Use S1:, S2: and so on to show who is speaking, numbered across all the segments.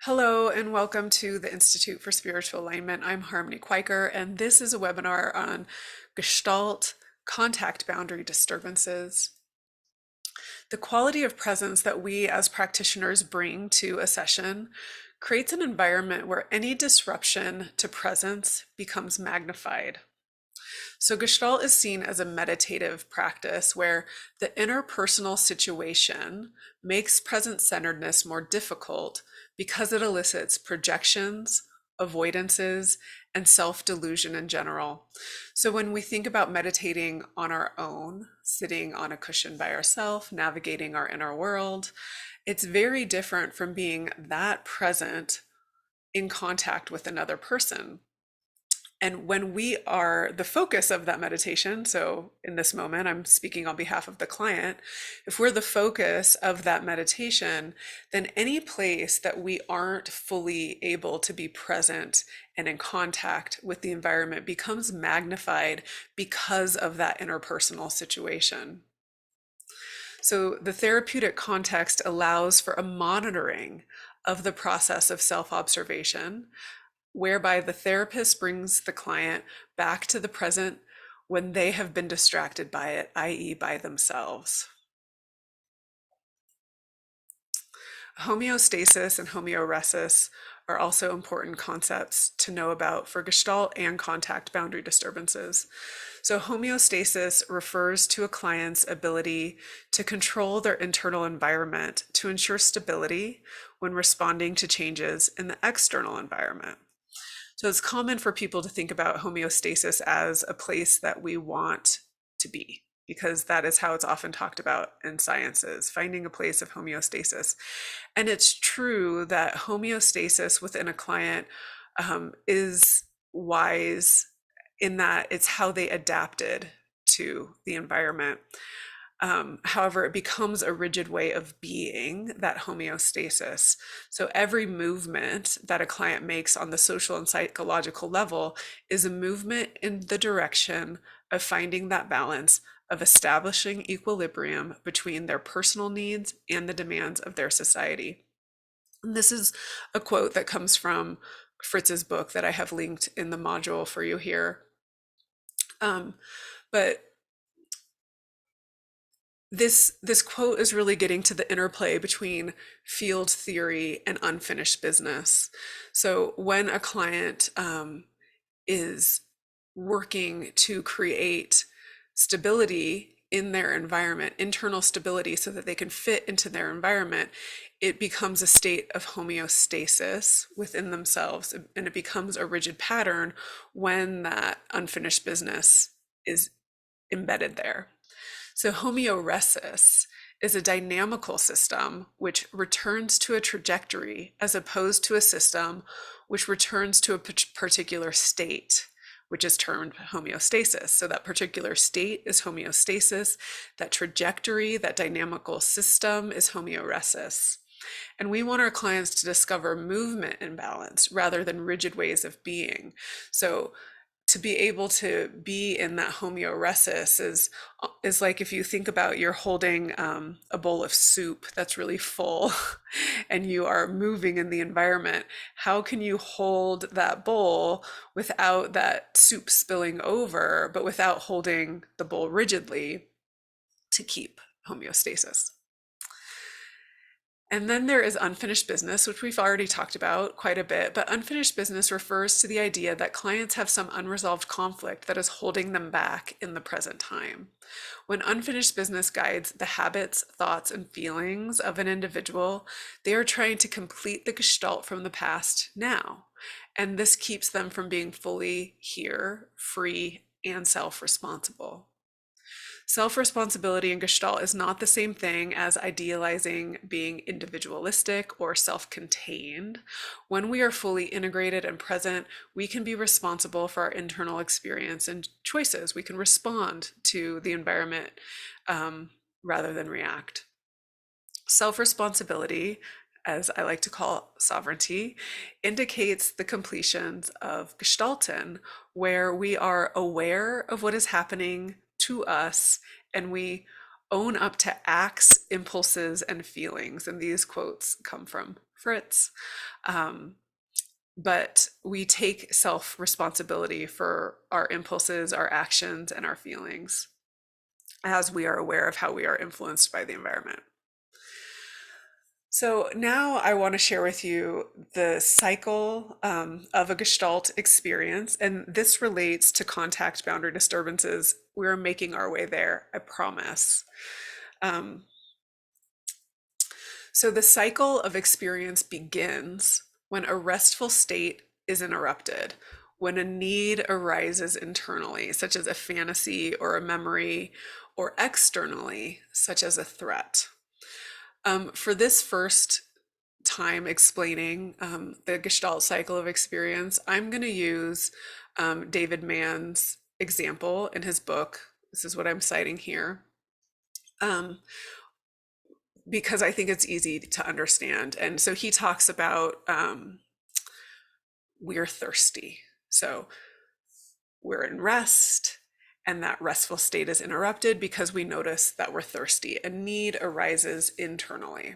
S1: Hello and welcome to the Institute for Spiritual Alignment. I'm Harmony Kwiker, and this is a webinar on Gestalt, contact boundary disturbances. The quality of presence that we as practitioners bring to a session creates an environment where any disruption to presence becomes magnified. So Gestalt is seen as a meditative practice where the interpersonal situation makes present-centeredness more difficult because it elicits projections, avoidances, and self-delusion in general. So when we think about meditating on our own, sitting on a cushion by ourselves, navigating our inner world, it's very different from being that present in contact with another person. And when we are the focus of that meditation, so in this moment, I'm speaking on behalf of the client, if we're the focus of that meditation, then any place that we aren't fully able to be present and in contact with the environment becomes magnified because of that interpersonal situation. So the therapeutic context allows for a monitoring of the process of self-observation, whereby the therapist brings the client back to the present when they have been distracted by it, i.e., by themselves. Homeostasis and homeoresis are also important concepts to know about for Gestalt and contact boundary disturbances. So homeostasis refers to a client's ability to control their internal environment to ensure stability when responding to changes in the external environment. So it's common for people to think about homeostasis as a place that we want to be, because that is how it's often talked about in sciences, finding a place of homeostasis. And it's true that homeostasis within a client is wise in that it's how they adapted to the environment. However, it becomes a rigid way of being, that homeostasis. So every movement that a client makes on the social and psychological level is a movement in the direction of finding that balance, of establishing equilibrium between their personal needs and the demands of their society. And this is a quote that comes from Fritz's book that I have linked in the module for you here. But this quote is really getting to the interplay between field theory and unfinished business. So when a client is working to create stability in their environment, internal stability, so that they can fit into their environment, it becomes a state of homeostasis within themselves, and it becomes a rigid pattern when that unfinished business is embedded there. So homeoresis is a dynamical system which returns to a trajectory as opposed to a system which returns to a particular state, which is termed homeostasis. So that particular state is homeostasis, that trajectory, that dynamical system is homeoresis. And we want our clients to discover movement in balance rather than rigid ways of being. So to be able to be in that homeoresis is like if you think about you're holding a bowl of soup that's really full and you are moving in the environment. How can you hold that bowl without that soup spilling over, but without holding the bowl rigidly to keep homeostasis? And then there is unfinished business, which we've already talked about quite a bit, but unfinished business refers to the idea that clients have some unresolved conflict that is holding them back in the present time. When unfinished business guides the habits, thoughts, and feelings of an individual, they are trying to complete the gestalt from the past now. And this keeps them from being fully here, free, and self-responsible. Self-responsibility in Gestalt is not the same thing as idealizing being individualistic or self-contained. When we are fully integrated and present, we can be responsible for our internal experience and choices. We can respond to the environment rather than react. Self-responsibility, as I like to call sovereignty, indicates the completions of Gestalten, where we are aware of what is happening to us and we own up to acts, impulses, and feelings. And these quotes come from Fritz. But we take self responsibility for our impulses, our actions, and our feelings as we are aware of how we are influenced by the environment. So now I want to share with you the cycle of a Gestalt experience, and this relates to contact boundary disturbances. We're making our way there, I promise. So the cycle of experience begins when a restful state is interrupted, when a need arises internally, such as a fantasy or a memory, or externally, such as a threat. For this first time explaining the Gestalt cycle of experience, I'm going to use David Mann's example in his book. This is what I'm citing here. Because I think it's easy to understand. And so he talks about we're thirsty. So we're in rest, and that restful state is interrupted because we notice that we're thirsty. A need arises internally.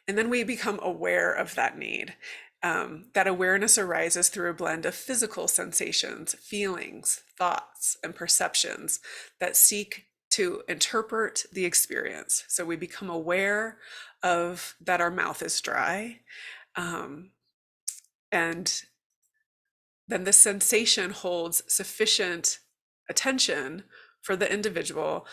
S1: And then we become aware of that need. That awareness arises through a blend of physical sensations, feelings, thoughts, and perceptions that seek to interpret the experience. So we become aware of that our mouth is dry. And then the sensation holds sufficient attention for the individual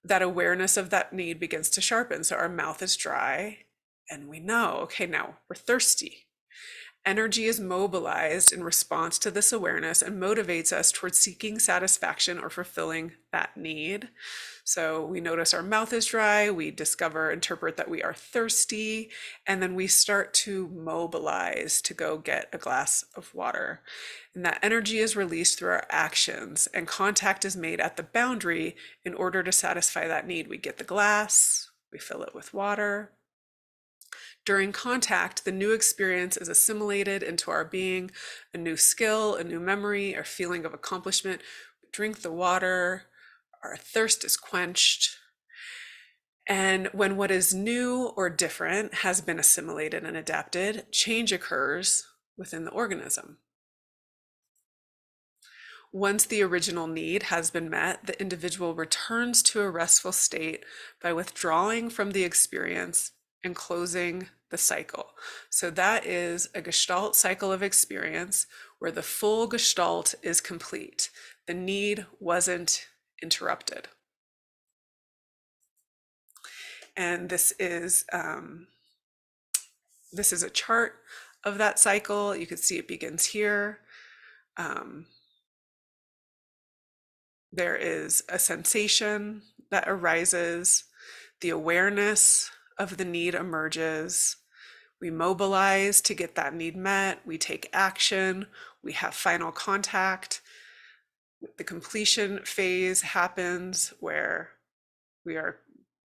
S1: that awareness of that need begins to sharpen. So our mouth is dry and we know, okay, now we're thirsty. Energy is mobilized in response to this awareness and motivates us towards seeking satisfaction or fulfilling that need. So we notice our mouth is dry, we interpret that we are thirsty, and then we start to mobilize to go get a glass of water. And that energy is released through our actions, and contact is made at the boundary in order to satisfy that need. We get the glass, we fill it with water. During contact, the new experience is assimilated into our being, a new skill, a new memory, or feeling of accomplishment. We drink the water, our thirst is quenched. And when what is new or different has been assimilated and adapted, change occurs within the organism. Once the original need has been met, the individual returns to a restful state by withdrawing from the experience and closing the cycle. So that is a Gestalt cycle of experience where the full Gestalt is complete. The need wasn't interrupted. And this is a chart of that cycle. You can see it begins here. There is a sensation that arises. The awareness of the need emerges. We mobilize to get that need met. We take action. We have final contact. The completion phase happens where we are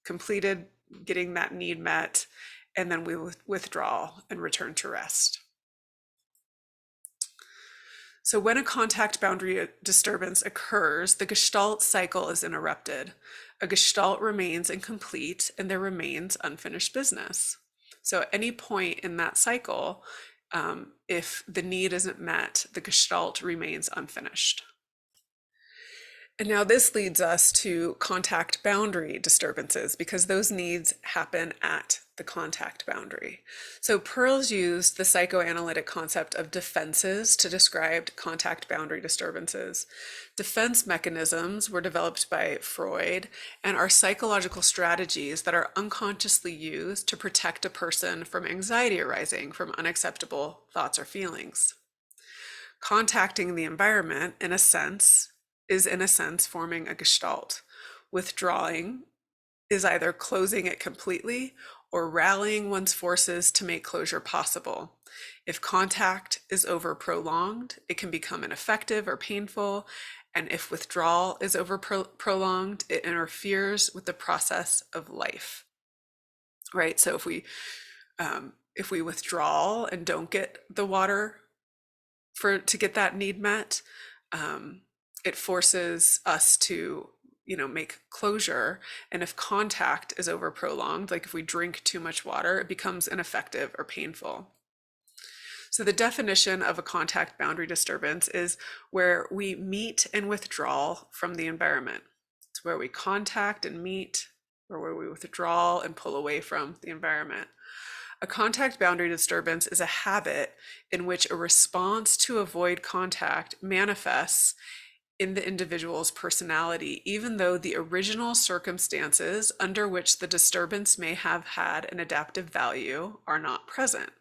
S1: completed getting that need met, and then we withdraw and return to rest. So when a contact boundary disturbance occurs, the Gestalt cycle is interrupted. A Gestalt remains incomplete and there remains unfinished business. So at any point in that cycle, if the need isn't met, the Gestalt remains unfinished. And now this leads us to contact boundary disturbances because those needs happen at the contact boundary. So Pearls used the psychoanalytic concept of defenses to describe contact boundary disturbances. Defense mechanisms were developed by Freud and are psychological strategies that are unconsciously used to protect a person from anxiety arising from unacceptable thoughts or feelings. Contacting the environment, is in a sense forming a Gestalt. Withdrawing is either closing it completely or rallying one's forces to make closure possible. If contact is over prolonged, it can become ineffective or painful. And if withdrawal is over prolonged, it interferes with the process of life. Right? So if we withdraw and don't get the water to get that need met, it forces us to make closure. And if contact is over prolonged, like if we drink too much water, it becomes ineffective or painful. So the definition of a contact boundary disturbance is where we meet and withdraw from the environment. It's where we contact and meet, or where we withdraw and pull away from the environment. A contact boundary disturbance is a habit in which a response to avoid contact manifests in the individual's personality, even though the original circumstances under which the disturbance may have had an adaptive value are not present.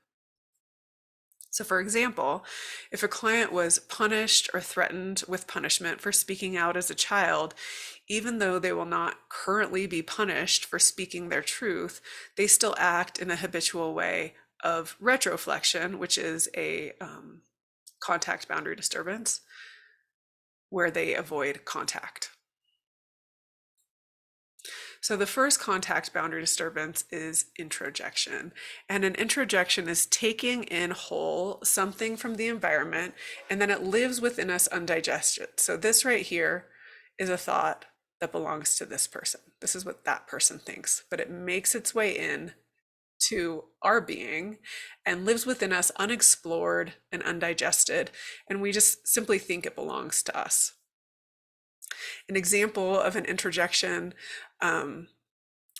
S1: So, for example, if a client was punished or threatened with punishment for speaking out as a child, even though they will not currently be punished for speaking their truth, they still act in a habitual way of retroflexion, which is a contact boundary disturbance, where they avoid contact. So the first contact boundary disturbance is introjection. And an introjection is taking in whole something from the environment, and then it lives within us undigested. So this right here is a thought that belongs to this person. This is what that person thinks, but it makes its way in to our being and lives within us unexplored and undigested, and we just simply think it belongs to us. An example of an introjection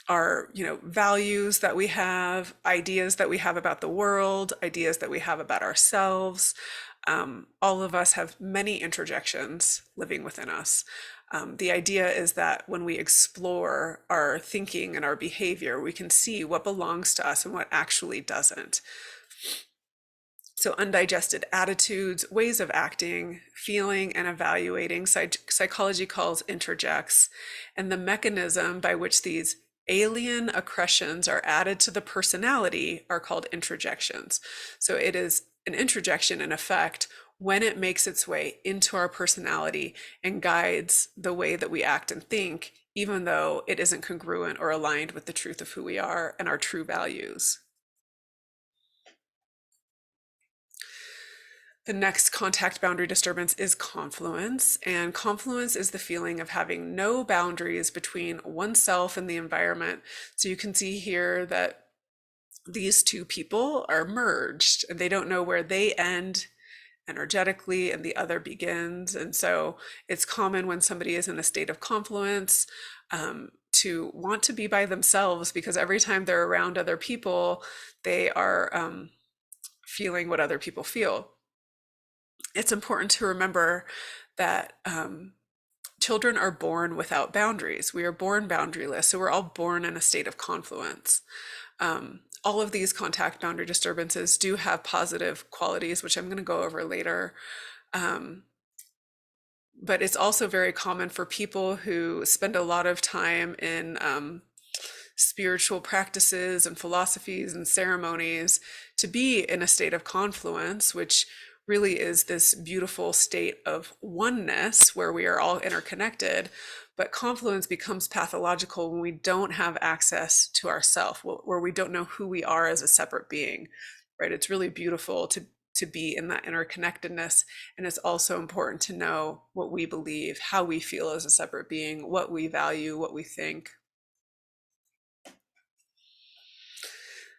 S1: are, values that we have, ideas that we have about the world, ideas that we have about ourselves. All of us have many introjections living within us. The idea is that when we explore our thinking and our behavior, we can see what belongs to us and what actually doesn't. So undigested attitudes, ways of acting, feeling, and evaluating, psychology calls introjects, and the mechanism by which these alien accretions are added to the personality are called introjections. So it is an introjection in effect when it makes its way into our personality and guides the way that we act and think, even though it isn't congruent or aligned with the truth of who we are and our true values. The next contact boundary disturbance is confluence, and confluence is the feeling of having no boundaries between oneself and the environment. So you can see here that these two people are merged and they don't know where they end energetically and the other begins. And so it's common when somebody is in a state of confluence to want to be by themselves, because every time they're around other people, they are feeling what other people feel. It's important to remember that children are born without boundaries. We are born boundaryless, so we're all born in a state of confluence. All of these contact boundary disturbances do have positive qualities, which I'm going to go over later. But it's also very common for people who spend a lot of time in spiritual practices and philosophies and ceremonies to be in a state of confluence, which really is this beautiful state of oneness where we are all interconnected. But confluence becomes pathological when we don't have access to ourself, where we don't know who we are as a separate being, right? It's really beautiful to be in that interconnectedness. And it's also important to know what we believe, how we feel as a separate being, what we value, what we think.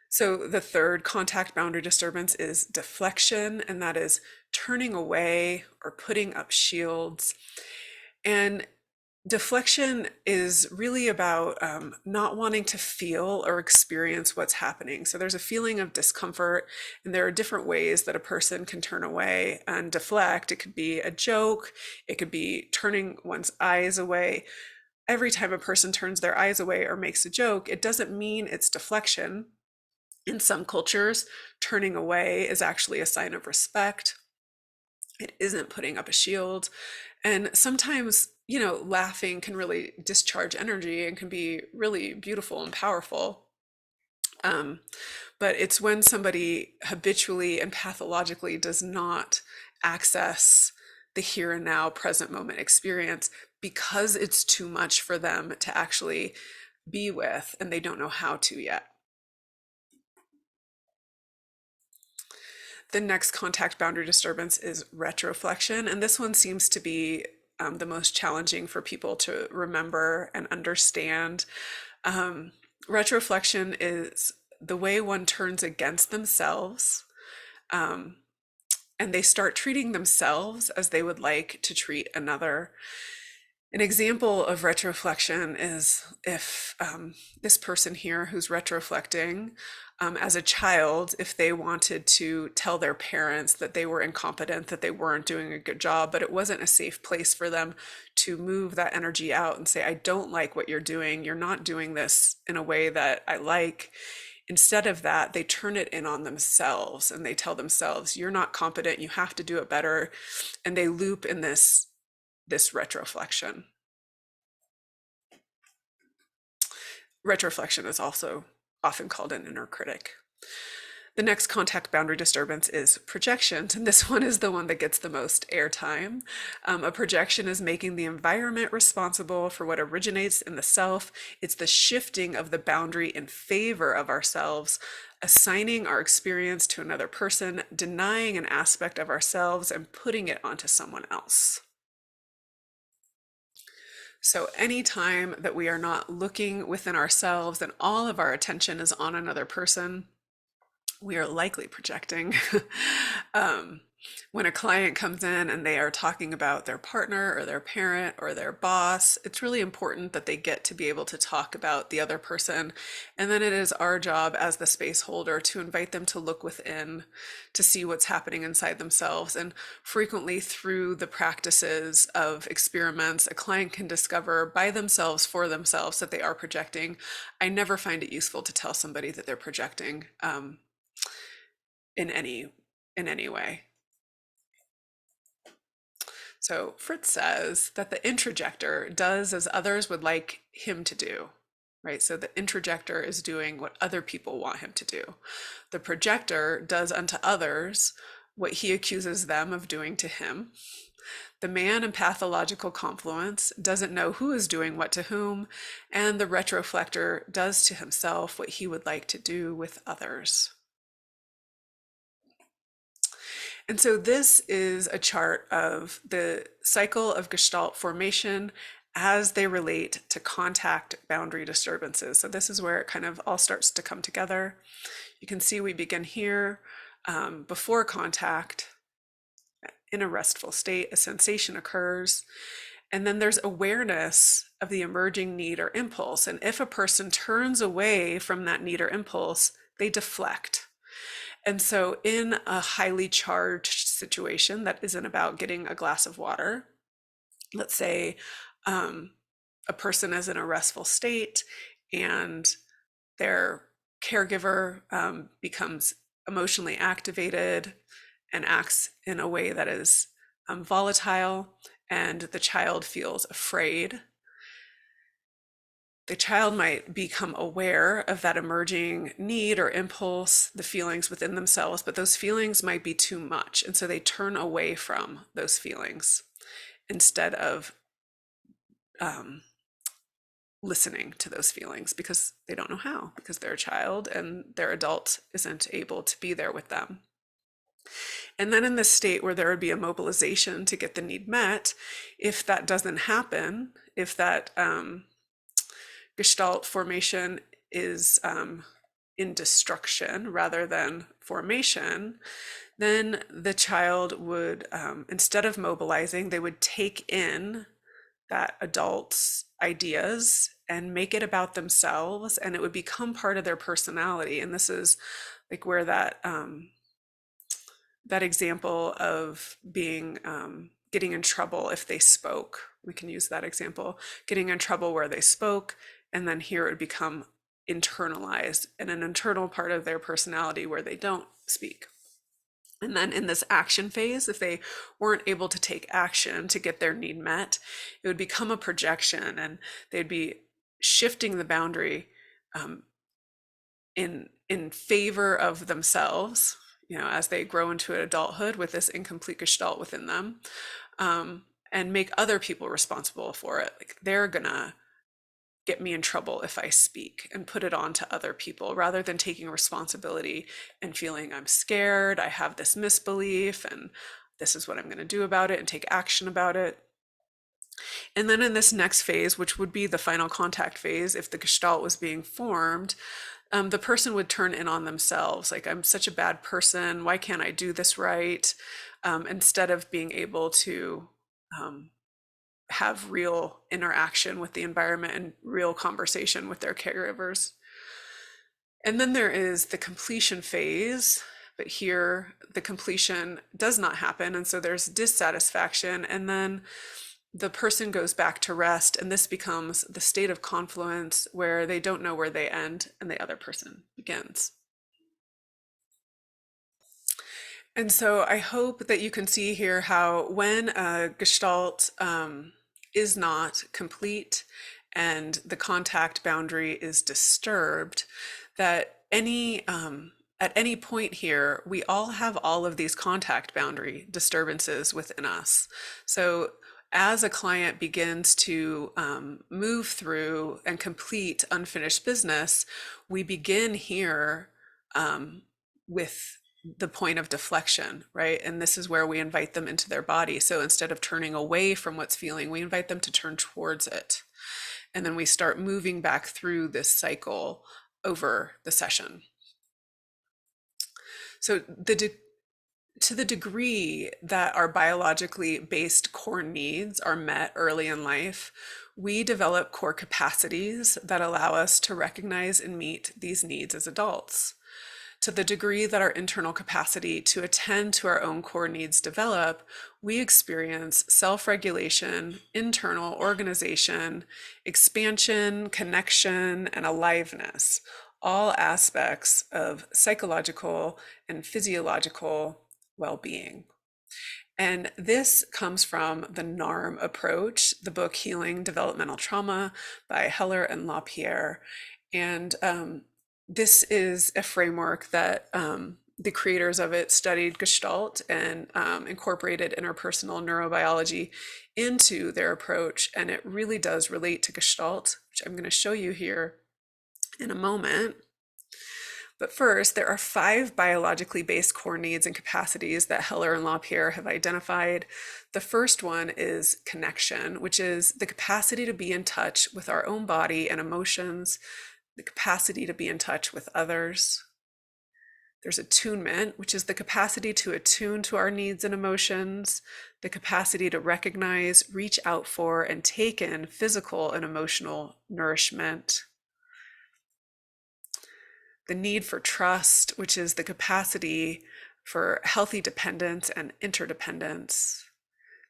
S1: So the third contact boundary disturbance is deflection, and that is turning away or putting up shields. And deflection is really about not wanting to feel or experience what's happening. So there's a feeling of discomfort, and there are different ways that a person can turn away and deflect. It could be a joke, it could be turning one's eyes away. Every time a person turns their eyes away or makes a joke, it doesn't mean it's deflection. In some cultures, turning away is actually a sign of respect. It isn't putting up a shield. And sometimes, laughing can really discharge energy and can be really beautiful and powerful. But it's when somebody habitually and pathologically does not access the here and now present moment experience because it's too much for them to actually be with, and they don't know how to yet. The next contact boundary disturbance is retroflexion, and this one seems to be the most challenging for people to remember and understand. Um, Retroflexion is the way one turns against themselves, um, and they start treating themselves as they would like to treat another. An example of retroflexion is if this person here who's retroflecting, as a child, if they wanted to tell their parents that they were incompetent, that they weren't doing a good job, but it wasn't a safe place for them to move that energy out and say, I don't like what you're doing. You're not doing this in a way that I like. Instead of that, they turn it in on themselves and they tell themselves, you're not competent, you have to do it better. And they loop in this retroflexion. Retroflexion is also often called an inner critic. The next contact boundary disturbance is projections, and this one is the one that gets the most airtime. A projection is making the environment responsible for what originates in the self. It's the shifting of the boundary in favor of ourselves, assigning our experience to another person, denying an aspect of ourselves, and putting it onto someone else. So anytime that we are not looking within ourselves and all of our attention is on another person, we are likely projecting. um, when a client comes in and they are talking about their partner or their parent or their boss, it's really important that they get to be able to talk about the other person. And then it is our job as the space holder to invite them to look within, to see what's happening inside themselves. And frequently through the practices of experiments, a client can discover by themselves, for themselves, that they are projecting. I never find it useful to tell somebody that they're projecting in any way. So Fritz says that the introjector does as others would like him to do, right? So the introjector is doing what other people want him to do. The projector does unto others what he accuses them of doing to him. The man in pathological confluence doesn't know who is doing what to whom, and the retroflector does to himself what he would like to do with others. And so this is a chart of the cycle of Gestalt formation as they relate to contact boundary disturbances. So this is where it kind of all starts to come together. You can see we begin here before contact. In a restful state, a sensation occurs. And then there's awareness of the emerging need or impulse. And if a person turns away from that need or impulse, they deflect. And so in a highly charged situation that isn't about getting a glass of water, let's say a person is in a restful state and their caregiver becomes emotionally activated and acts in a way that is volatile, and the child feels afraid. The child might become aware of that emerging need or impulse, the feelings within themselves, but those feelings might be too much. And so they turn away from those feelings instead of listening to those feelings because they don't know how, because they're a child and their adult isn't able to be there with them. And then in this state where there would be a mobilization to get the need met, if that doesn't happen, if that Gestalt formation is in destruction rather than formation, then the child would, instead of mobilizing, they would take in that adult's ideas and make it about themselves, and it would become part of their personality. And this is like where that that example of being getting in trouble if they spoke, we can use that example, getting in trouble where they spoke, and then here it would become internalized in an internal part of their personality where they don't speak. And then in this action phase, if they weren't able to take action to get their need met, it would become a projection, and they'd be shifting the boundary in favor of themselves, you know, as they grow into adulthood with this incomplete gestalt within them, and make other people responsible for it. Like they're gonna get me in trouble if I speak, and put it on to other people rather than taking responsibility and feeling I'm scared, I have this misbelief, and this is what I'm going to do about it and take action about it. And then in this next phase, which would be the final contact phase, if the Gestalt was being formed, the person would turn in on themselves, like, I'm such a bad person, why can't I do this right? Instead of being able to um, have real interaction with the environment and real conversation with their caregivers. And then there is the completion phase, but here the completion does not happen. And so there's dissatisfaction. And then the person goes back to rest, and this becomes the state of confluence where they don't know where they end and the other person begins. And so I hope that you can see here how when a gestalt is not complete and the contact boundary is disturbed, that at any point here, we all have all of these contact boundary disturbances within us. So as a client begins to move through and complete unfinished business, we begin here with the point of deflection, right? And this is where we invite them into their body. So instead of turning away from what's feeling, we invite them to turn towards it. And then we start moving back through this cycle over the session. So to the degree that our biologically based core needs are met early in life, we develop core capacities that allow us to recognize and meet these needs as adults. To the degree that our internal capacity to attend to our own core needs develop, we experience self-regulation, internal organization, expansion, connection, and aliveness, all aspects of psychological and physiological well-being. And this comes from the NARM approach, the book Healing Developmental Trauma by Heller and LaPierre. And this is a framework that the creators of it studied Gestalt and incorporated interpersonal neurobiology into their approach. And it really does relate to Gestalt, which I'm going to show you here in a moment. But first, there are 5 biologically based core needs and capacities that Heller and LaPierre have identified. The first one is connection, which is the capacity to be in touch with our own body and emotions, the capacity to be in touch with others. There's attunement, which is the capacity to attune to our needs and emotions, the capacity to recognize, reach out for, and take in physical and emotional nourishment. The need for trust, which is the capacity for healthy dependence and interdependence.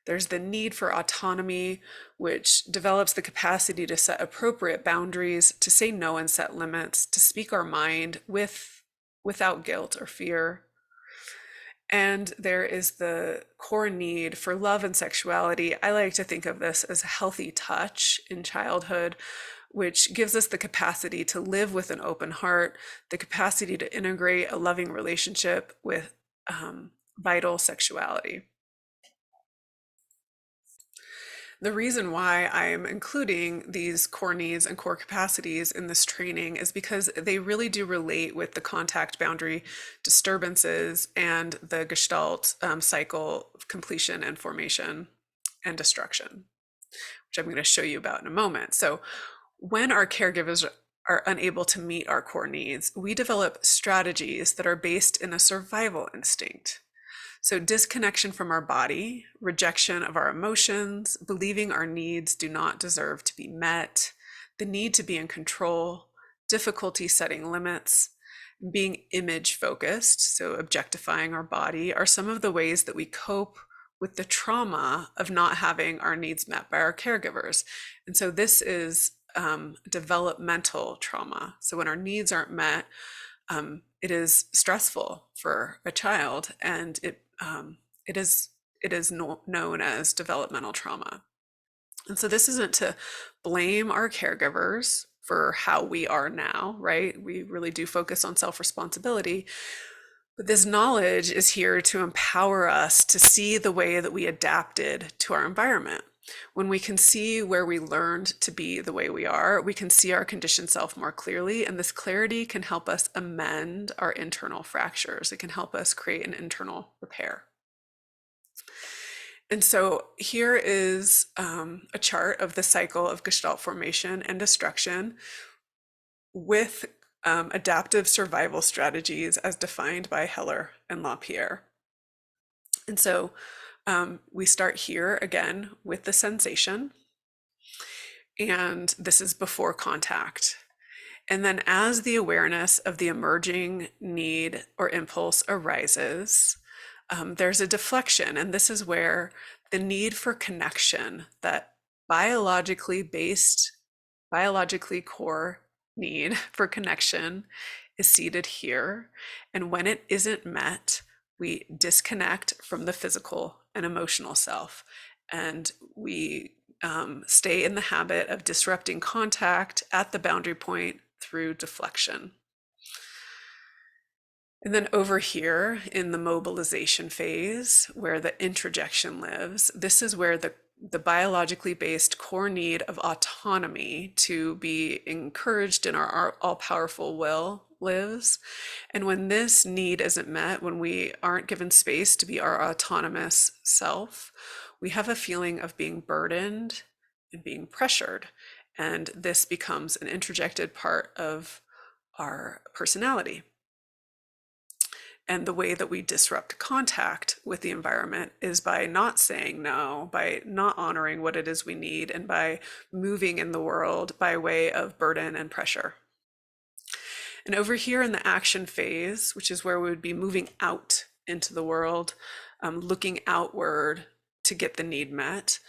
S1: There's the need for autonomy, which develops the capacity to set appropriate boundaries, to say no and set limits, to speak our mind without guilt or fear. And there is the core need for love and sexuality. I like to think of this as a healthy touch in childhood, which gives us the capacity to live with an open heart, the capacity to integrate a loving relationship with vital sexuality. The reason why I'm including these core needs and core capacities in this training is because they really do relate with the contact boundary disturbances and the Gestalt cycle of completion and formation and destruction, which I'm going to show you about in a moment. So when our caregivers are unable to meet our core needs, we develop strategies that are based in a survival instinct. So disconnection from our body, rejection of our emotions, believing our needs do not deserve to be met, the need to be in control, difficulty setting limits, being image focused, so objectifying our body, are some of the ways that we cope with the trauma of not having our needs met by our caregivers. And so this is developmental trauma. So when our needs aren't met, it is stressful for a child, and it is known as developmental trauma. And so this isn't to blame our caregivers for how we are now, right? We really do focus on self-responsibility, but this knowledge is here to empower us to see the way that we adapted to our environment. When we can see where we learned to be the way we are, we can see our conditioned self more clearly, and this clarity can help us amend our internal fractures. It can help us create an internal repair. And so here is a chart of the cycle of Gestalt formation and destruction with adaptive survival strategies as defined by Heller and LaPierre. And so we start here again with the sensation, and this is before contact. And then as the awareness of the emerging need or impulse arises, there's a deflection. And this is where the need for connection, that biologically based, biologically core need for connection, is seated here. And when it isn't met, we disconnect from the physical and emotional self. And we stay in the habit of disrupting contact at the boundary point through deflection. And then over here in the mobilization phase, where the introjection lives, this is where the biologically based core need of autonomy to be encouraged in our all-powerful will lives. And when this need isn't met, when we aren't given space to be our autonomous self, we have a feeling of being burdened and being pressured. And this becomes an introjected part of our personality. And the way that we disrupt contact with the environment is by not saying no, by not honoring what it is we need, and by moving in the world by way of burden and pressure. And over here in the action phase, which is where we would be moving out into the world, looking outward to get the need met.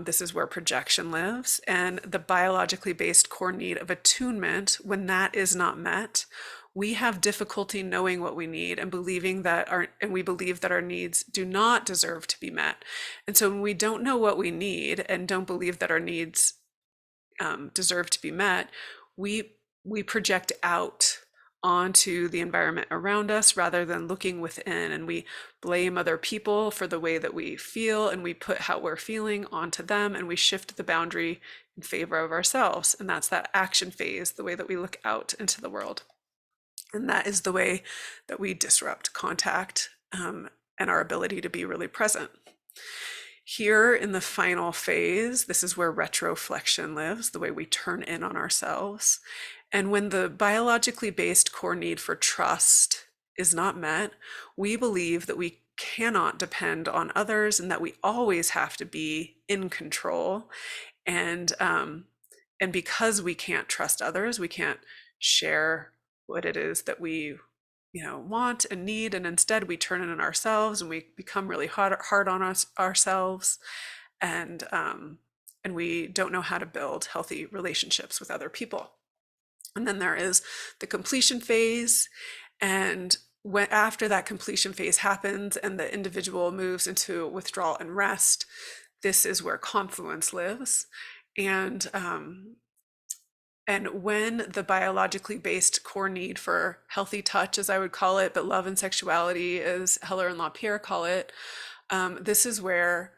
S1: This is where projection lives, and the biologically based core need of attunement, when that is not met, we have difficulty knowing what we need and believing that we believe that our needs do not deserve to be met. And so when we don't know what we need and don't believe that our needs deserve to be met, we project out onto the environment around us rather than looking within, and we blame other people for the way that we feel, and we put how we're feeling onto them, and we shift the boundary in favor of ourselves. And that's that action phase, the way that we look out into the world. And that is the way that we disrupt contact and our ability to be really present. Here in the final phase, this is where retroflexion lives, the way we turn in on ourselves. And when the biologically based core need for trust is not met, we believe that we cannot depend on others and that we always have to be in control. And because we can't trust others, we can't share what it is that we want and need, and instead we turn in on ourselves and we become really hard on ourselves, and we don't know how to build healthy relationships with other people. And then there is the completion phase, and after that completion phase happens and the individual moves into withdrawal and rest, this is where confluence lives. And when the biologically based core need for healthy touch, as I would call it, but love and sexuality, as Heller and LaPierre call it, this is where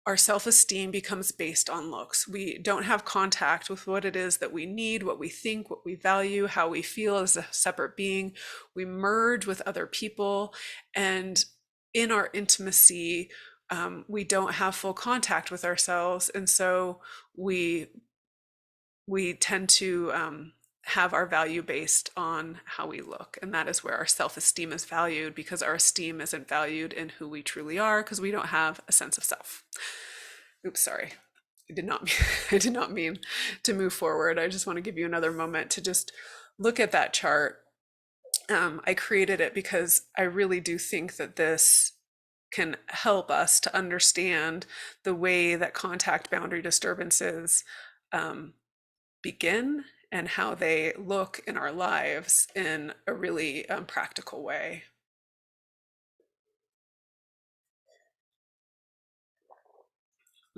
S1: our self-esteem becomes based on looks. We don't have contact with what it is that we need, what we think, what we value, how we feel as a separate being. We merge with other people, and in our intimacy, we don't have full contact with ourselves. And so we tend to have our value based on how we look. And that is where our self-esteem is valued, because our esteem isn't valued in who we truly are, because we don't have a sense of self. Oops, sorry. I did not mean to move forward. I just want to give you another moment to just look at that chart. I created it because I really do think that this can help us to understand the way that contact boundary disturbances begin and how they look in our lives in a really practical way.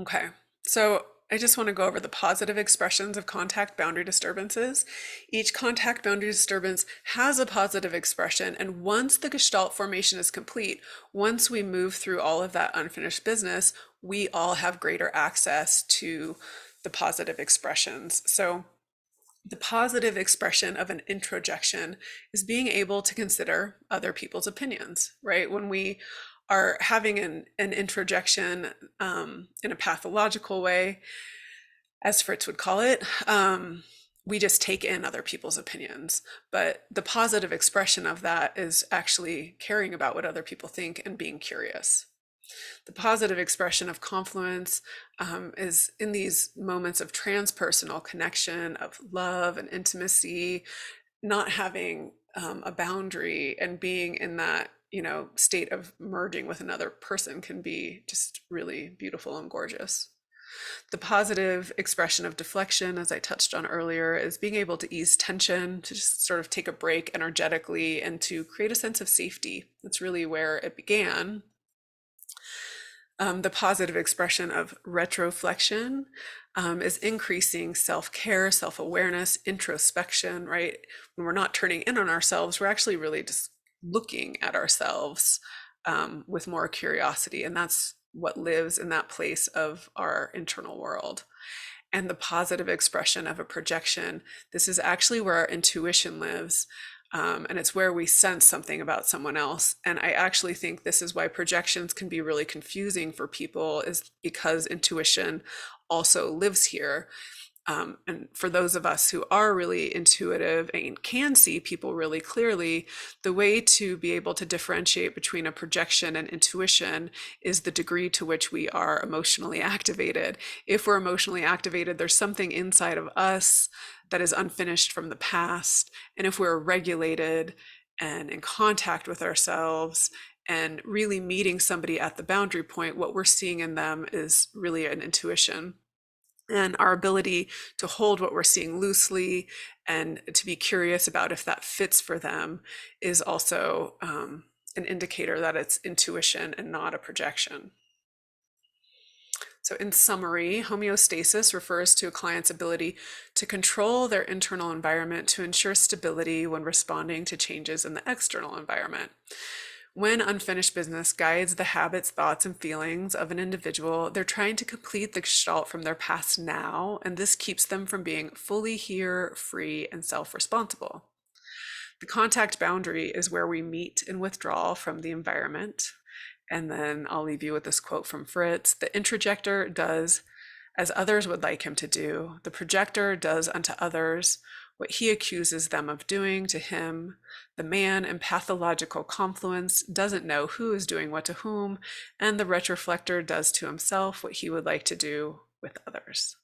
S1: Okay, so I just want to go over the positive expressions of contact boundary disturbances. Each contact boundary disturbance has a positive expression, and once the Gestalt formation is complete, once we move through all of that unfinished business, we all have greater access to the positive expressions. So the positive expression of an introjection is being able to consider other people's opinions, right? When we are having an introjection in a pathological way, as Fritz would call it. We just take in other people's opinions. But the positive expression of that is actually caring about what other people think and being curious. The positive expression of confluence is in these moments of transpersonal connection, of love and intimacy, not having a boundary and being in that, state of merging with another person can be just really beautiful and gorgeous. The positive expression of deflection, as I touched on earlier, is being able to ease tension, to just sort of take a break energetically and to create a sense of safety. That's really where it began. The positive expression of retroflexion is increasing self-care, self-awareness, introspection, right? When we're not turning in on ourselves, we're actually really just looking at ourselves with more curiosity. And that's what lives in that place of our internal world. And the positive expression of a projection, this is actually where our intuition lives. And it's where we sense something about someone else. And I actually think this is why projections can be really confusing for people, is because intuition also lives here. And for those of us who are really intuitive and can see people really clearly, the way to be able to differentiate between a projection and intuition is the degree to which we are emotionally activated. If we're emotionally activated, there's something inside of us that is unfinished from the past. And if we're regulated and in contact with ourselves and really meeting somebody at the boundary point, what we're seeing in them is really an intuition. And our ability to hold what we're seeing loosely and to be curious about if that fits for them is also an indicator that it's intuition and not a projection. So in summary, homeostasis refers to a client's ability to control their internal environment to ensure stability when responding to changes in the external environment. When unfinished business guides the habits, thoughts, and feelings of an individual, they're trying to complete the gestalt from their past now, and this keeps them from being fully here, free, and self-responsible. The contact boundary is where we meet and withdraw from the environment. And then I'll leave you with this quote from Fritz: the introjector does as others would like him to do. The projector does unto others what he accuses them of doing to him. The man in pathological confluence doesn't know who is doing what to whom, and the retroflector does to himself what he would like to do with others.